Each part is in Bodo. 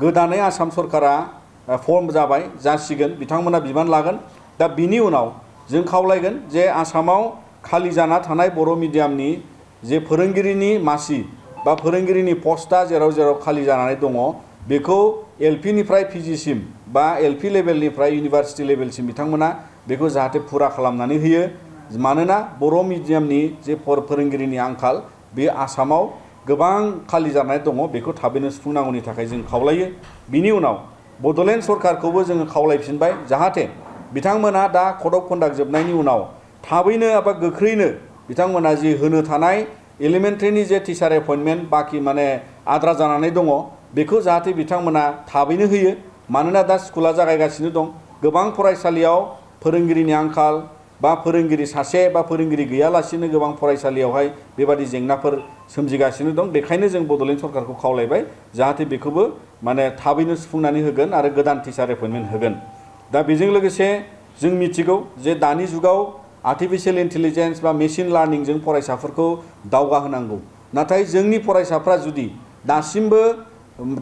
गोदानै आसाम सरकारा फर्म जासिगोन बिथांमोना बिबान लागोन दा बिनि उनाव जों खावलायगोन जे आसामाव खालि जाना थानाय बर' मिडियामनि जे फोरोंगिरिनि मासि बा फोरोंगिरिनि पस्टआ जेराव जेराव खालि जानानै दङ बेखौ एलपि निफ्राय पिजिसिम बा एलपि लेभेलनिफ्राय इउनिभार्सिटि लेभेलसिम बिथांमोना बेखौ जाहाथे फुरा खालामनानै होयो मानोना बर' मिडियामनि जे फोरोंगिरिनि आंखाल बे आसामाव गोबां खालि जानाय दङ बेखौ थाबैनो सुफुंनांगौनि थाखाय जों खावलायो बिनि उनाव बड'लेण्ड सरकारखौबो जोङो खावलायफिनबाय जाहाथे बिथांमोना दा कड अफ कन्डाक्ट जोबनायनि उनाव थाबैनो एबा गोख्रैनो बिथांमोना जि होनो थानाय एलिमेन्टारिनि जे टिचार एपइन्टमेन्ट बाखि माने आद्रा जानानै दङ बेखौ जाहाथे बिथांमोना थाबैनो होयो मानोना दा स्कुला जागायगासिनो दं गोबां फरायसालियाव फोरोंगिरिनि आंखाल बा फोरोंगिरि सासे बा फोरोंगिरि गैयालासिनो गोबां फरायसालियावहाय बेबादि जेंनाफोर सोमजिगासिनो दं बेखायनो जों बड'लेण्ड सरकारखौ खावलायबाय जाहाथे बेखौबो माने थाबैनो सुफुंनानै होगोन आरो गोदान टिचार एपइन्टमेन्ट होगोन दा बेजों लोगोसे जों मिथिगौ जे दानि जुगाव आर्टिफिशियेल इन्टेलिजेन्स बा मेसिन लार्निंजों फरायसाफोरखौ दावगाहोनांगौ नाथाय जोंनि फरायसाफ्रा जुदि दासिमबो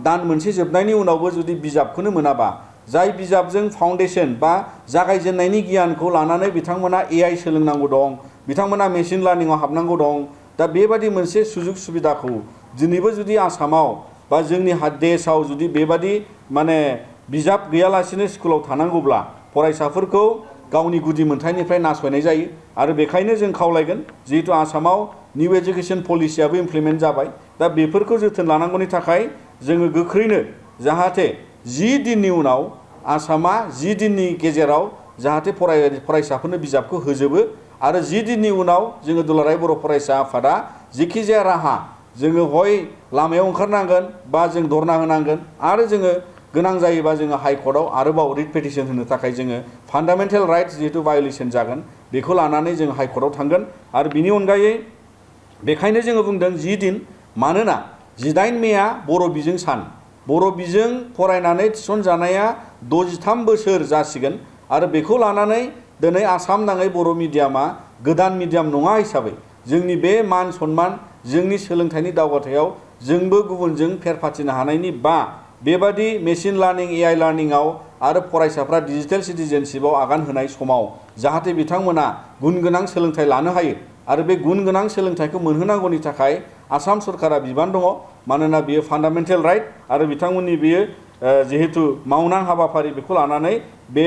दान मोनसे जोबनायनि उनावबो जुदि बिजाबखौनो मोनाबा जाय बिजाबजों फाउन्डेसन बा जागायजेननायनि गियानखौ लानानै बिथांमोना एआई सोलोंनांगौ दं बिथांमोना मेसिन लार्निंआव हाबनांगौ दं दा बेबादि मोनसे सुजुग सुबिदाखौ दिनैबो जुदि आसामाव बा जोंनि देशआव जुदि बेबादि माने बिजाब गैयालासिनो स्कुलाव थानांगौब्ला फरायसाफोरखौ गावनि गुदि मोनथायनिफ्राय नासयनाय जायो आरो बेखायनो जों खावलायगोन जिहेतु आसामाव निउ एजुकेशन पलिसियाबो इमप्लिमेन्ट जाबाय दा बेफोरखौ जोथोन लानांगौनि थाखाय जोङो गोख्रैनो जाहाथे 10 दिननि उनाव आसामा 10 दिननि गेजेराव जाहाथे फरायसाफोरनो बिजाबखौ होजोबो आरो 10 दिननि उनाव जोङो दुलाराय बर' फरायसा आफादा जेखिजाया राहा जोङो हय लामायाव ओंखारनांगोन बा जों धरना होनांगोन आरो जोङो गोनां जायोबा जोङो हाइकर्टआव आरोबाव रिट पिटिशन होनो थाखाय जोङो फान्डामेन्टेल राइट्स जिहेतु भायलेसन जागोन बेखौ लानानै जों हाइकर्टआव थांगोन आरो बिनि अनगायै बेखायनो जोङो बुंदों 10 दिन मानोना 18 मेआ बर' बिजों सान बर' बिजों फरायनानै थिसनजानाया 63 बोसोर जासिगोन आरो बेखौ लानानै दिनै आसाम नाङै बर' मिडियामा गोदान मिडियाम नङा हिसाबै जोंनि बे मान सन्मान जोंनि सोलोंथाइनि दावगाथायाव जोंबो गुबुनजों फेर फाथिनो हानायनि बा बेबादि मेसिन लार्निं एआई लार्निंआव आरो फरायसाफ्रा डिजिटेल सिटिजेनशिपआव आगान होनाय समाव जाहाथे बिथांमोना गुन गोनां सोलोंथाइ लानो हायो आरो बे गुन गोनां सोलोंथाइखौ मोनहोनांगौनि थाखाय आसाम सरकारा बिबान दङ मानोना बियो फान्डामेन्टेल राइट आरो बिथांमोननि बियो जिहेतु मावनां हाबाफारि बेखौ लानानै बे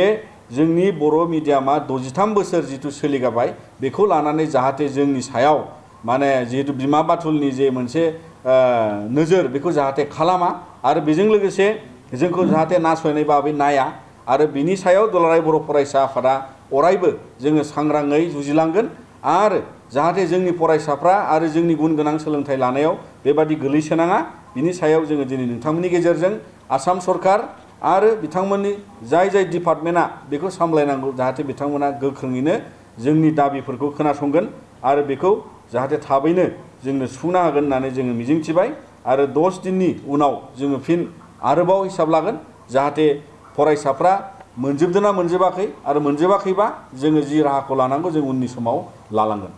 जोंनि बर' मिडियामा 63 बोसोर जिथु सोलिगाबाय बेखौ लानानै जाहाथे जोंनि सायाव माने जिहेतु बिमा बाथुलनि जे मोनसे नोजोर बेखौ जाहाथे खालामा आरो बेजों लोगोसे जोंखौ जाहाथे नासयनाय बाबै नाया आरो बिनि सायाव दुलाराय बर' फरायसा आफादा अरायबो जोङो सांग्राङै जुजिलांगोन आरो जाहाथे जोंनि फरायसाफ्रा आरो जोंनि गुन गोनां सोलोंथाइ लानायाव बेबादि गोलैसोनाङा बिनि सायाव जोङो दिनै नोंथांमोननि गेजेरजों आसाम सरकार आरो बिथांमोननि जाय डिपार्टमेन्टआ बेखौ सामलायनांगौ जाहाथे बिथांमोना गोख्रोङैनो जोंनि दाबिफोरखौ खोनासंगोन आरो बेखौ जाहाथे थाबैनो जोंनो सुफुंना होगोन होननानै जोङो मिजिंथिबाय आरो 10 दिननि उनाव जोङो फिन आरोबाव हिसाब लागोन जाहाथे फरायसाफ्रा मोनजोबदोंना मोनजोबाखै आरो मोनजोबाखैबा जोङो जि राहाखौ लानांगौ जों उननि समाव लालांगोन।